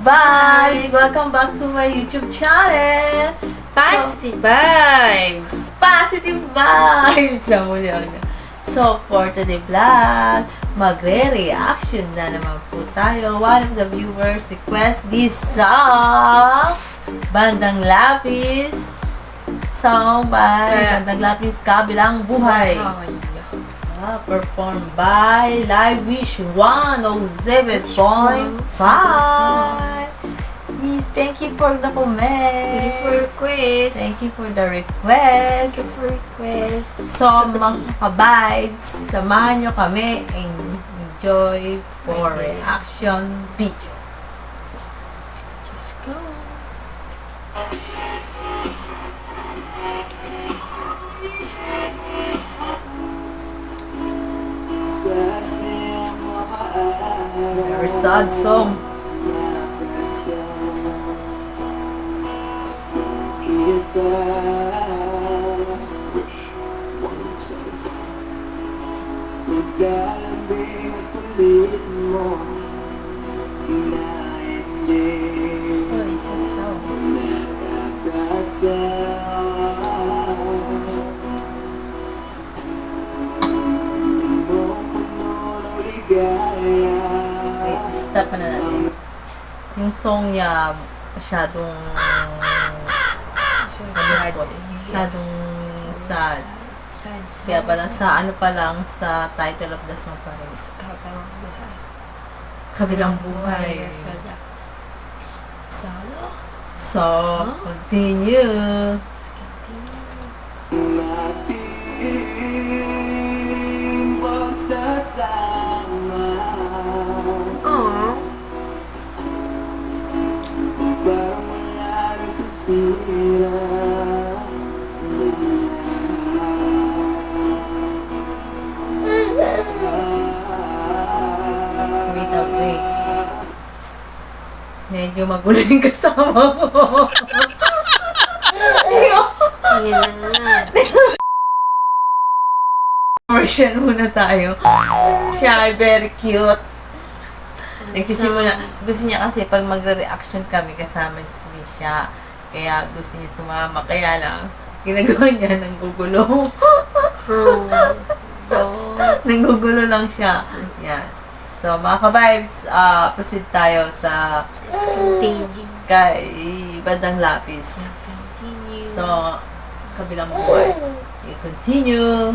vibes! Welcome back to my YouTube channel! Positive vibes! Positive vibes! So, for today vlog, magre-reaction na naman po tayo. One of the viewers request this song, Bandang Lapis. Song by Bandang Lapis, Kabilang Buhay. Performed by Live Wish 107.5. Please, thank you for the comment. Thank you for request. Thank you for the request. Thank you for request. So, mga ka-vibes, samahan nyo kami and enjoy for reaction video. Just go. Very sad song. Oh, it's a song. Wait, stop na natin. Yung song niya, masyadong masyadong sad. Kaya pala sa sa title of the song pa rin. Kabilang buhay. Solo? So, continue. Let's continue. Aww. Wait. Medyo magulo yung kasama ko. Ayan na. Version muna tayo. Siya ay very cute. Nagsisimula. Gusto niya kasi pag magre-reaction kami kasama siya. Kaya gusto niya sumama. Kaya lang, ginagawa niya ng gugulo. Nanggugulo lang siya. Yan. So, mga ka-vibes, proceed tayo sa Let's continue. kay Bandang Lapis. Continue. So, kabilang buhay. You continue.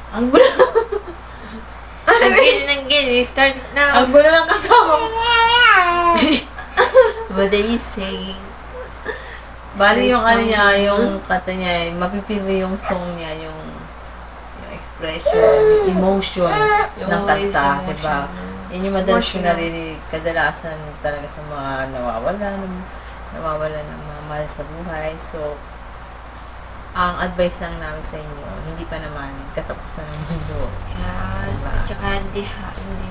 Ang gulo. Again again. Start it now. Ang gulo ng kasama ko. What are you saying? Bali yung Say ano niya, something. yung kata niya, mapipil mo yung song niya, yung expression, yung emotion ng Always kanta, diba? emotional. Yun yung madalas ko Emotional. narinig, kadalasan talaga sa mga nawawala ng mga mahal sa buhay. So, ang advice lang namin sa inyo, hindi pa naman katapusan ng mundo. Yes. Diba? At saka hindi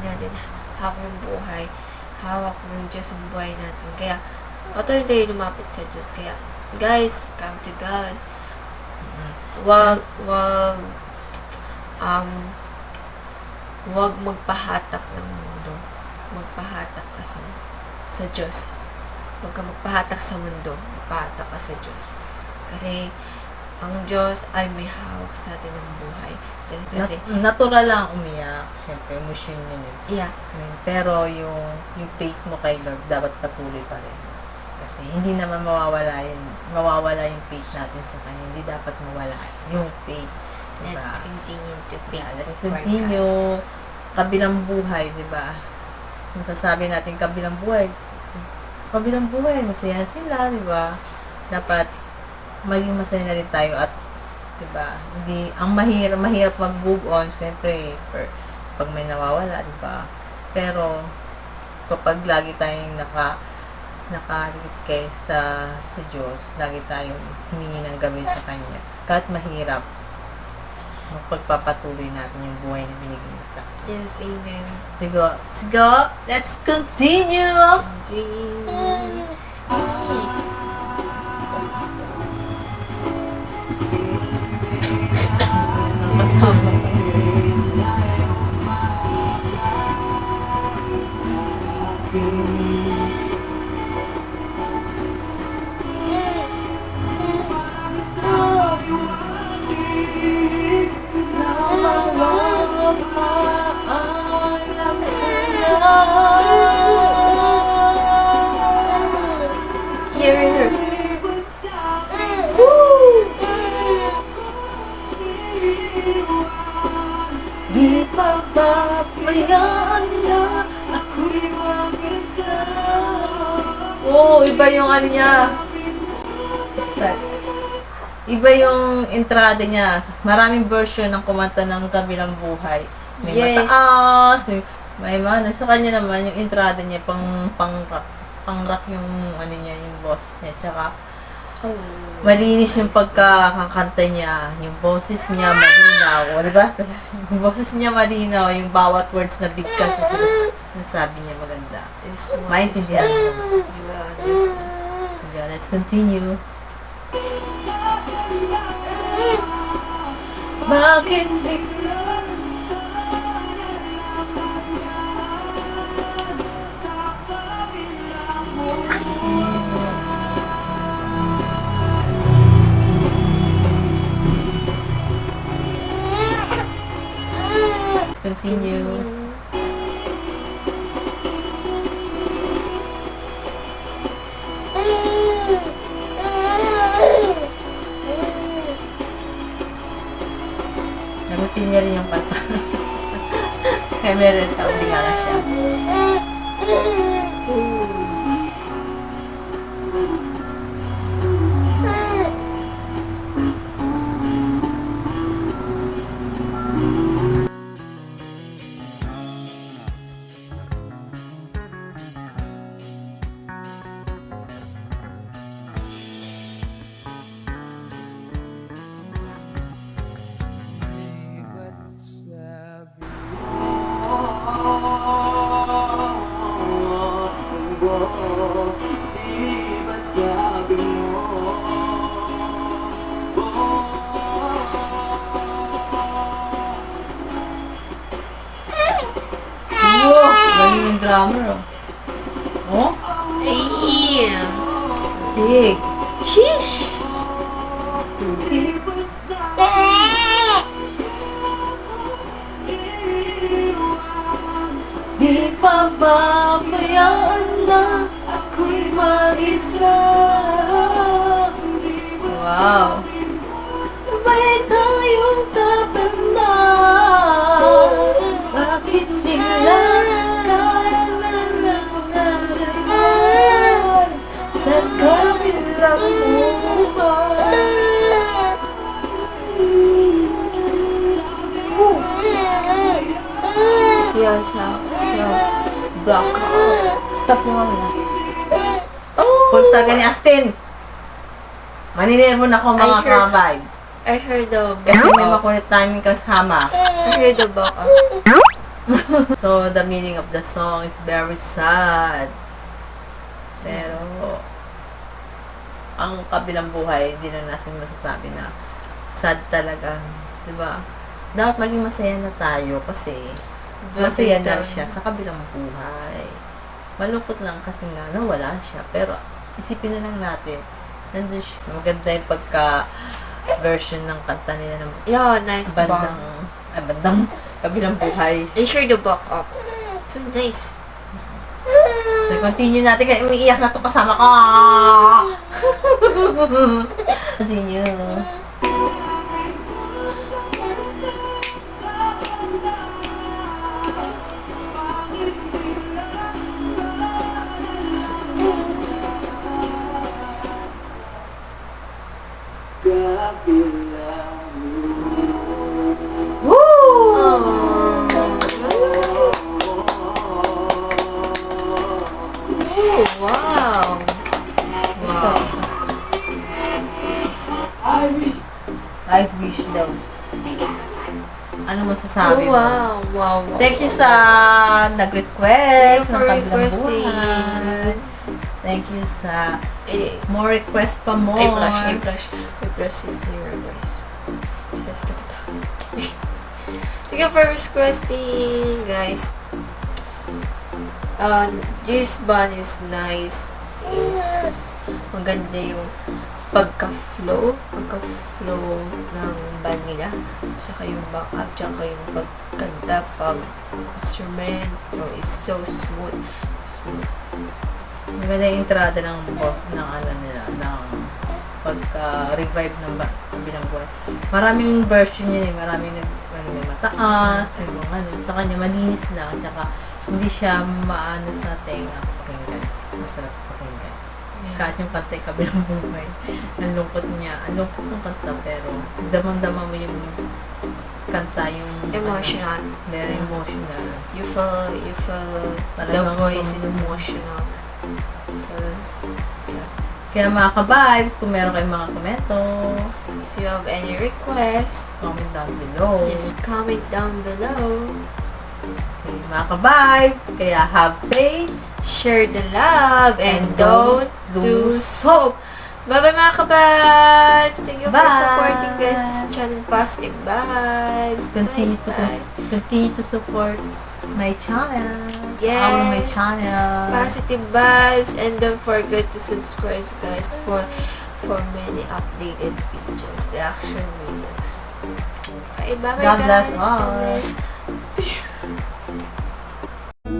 natin hawak yung buhay. Hawak ng Diyos ang buhay natin. Kaya, patuloy tayo lumapit sa Diyos. Kaya, guys, come to God. Wag magpahatak ng mundo. Magpahatak ka sa Diyos. Huwag ka magpahatak sa mundo. Magpahatak ka sa Diyos. Kasi, ang Diyos ay may hawak sa atin ng buhay. Kasi, Natural lang umiyak. Siyempre, emotion yun eh. yeah. Pero yung faith mo kay Lord, dapat patuloy pa rin. Kasi hindi naman mawawala yung faith natin sa Kanya. Hindi dapat mawala yung faith. Diba? Let's continue to pay. Let's continue. Kabilang buhay, diba? Masasabi natin kabilang buhay, masaya sila, diba? Dapat maging masaya na rin tayo at diba? Hindi, ang mahirap mag-move on, syempre, pag may nawawala, diba? Pero, kapag lagi tayong nakaligit kay sa Diyos, lagi tayong humingi ng gabi sa Kanya. Kahit mahirap, magpagpapatuloy natin yung buhay na binigay niya sa Kanya. Yes, amen. Sigo, let's continue! Masama ko. Here. Di pa pabayaan na ako'y magkita. Oh, iba yung ano niya. Start. Iba yung entrada niya. Maraming version ng kumanta ng Kabilang Buhay. May Yes. mataas, may ano. Sa kanya naman, yung entrada niya, pang rock yung ano niya, yung boses niya. Tsaka, malinis yung pagkakanta niya. Yung boses niya malinaw. O, diba? Kasi yung boses niya malinaw. Yung bawat words na bigkas sa sinasabi niya maganda. Maintindihan mo. Yeah, let's continue. Bakit Let's continue. Nagutin niya rin yung kanta. Kaya meron tao, hindi nga siya. Wow! Galing yung drummer, oh. Oh? Stick. Sheesh! Di pa babayaan na ako'y mag-isa. Wow! Sabay tayong tatanda. Bakit bigla Back up. Stop mo kami na. Oh! Full talaga ni Astin. Maninir mo na ako mga I heard- ka-vibes. I heard the Kasi back may up. makulit timing kasama. I heard the back up. So, the meaning of the song is very sad. Pero, ang kabilang buhay, hindi na natin masasabi na sad talaga. Diba? Dapat maging masaya na tayo kasi masaya na siya sa kabilang buhay. Malungkot lang kasi nga nawala siya. Pero, isipin na lang natin, nandun siya. Maganda yung pagka-version ng kanta nila ng Yeah, nice bandang, bandang kabilang buhay. I heard the back up. So nice. So, continue natin. Kaya umiiyak na to kasama ko. Continue. Woo! Oh, wow. Wow. I wish daw. Ano masasabi Oh, mo? wow. Wow. Thank you sa nag-request ng for kabilang requesting. buhay. Thank you sa Eh, more request pa more. I blush. I blush is near voice. Thank you for requesting, guys. This band is nice. Is maganda yung pagka-flow ng band nila. Tsaka yung backup, tsaka yung pagkanta, pag-instrument, is so smooth. Maganda yung entrada ng ano nila, ng pagka-revive ng kabilang buhay. Maraming version yun eh. Maraming may mataas, may mga ano. Sa kanya, malinis lang. Tsaka, hindi siya maano sa tenga pakinggan. Masarap pakinggan. Kahit yung kanta yung kabilang buhay. Ang lungkot niya. Ang lungkot ng kanta, pero damang-dama mo yung kanta, yung Emotional. very emotional. You feel the Talagang voice is ramdam mo. emotional. You feel, yeah. Kaya mga ka-vibes, kung meron kayong mga komento, If you have any requests, comment down below. just comment down below. Okay, mga ka-vibes, kaya have faith, Share the love and And don't don't lose lose hope. Bye-bye mga ka-vibes! Thank you for Bye! supporting guys this channel Positive Vibes. continue Bye-bye. to support my channel. Yes. My channel. Positive Vibes, and don't forget to subscribe guys for many updated videos, reaction videos. Okay, bye-bye God bless guys. all. God bless.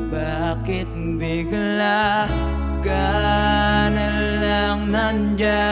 Bakit bigla ka na lang nandyan?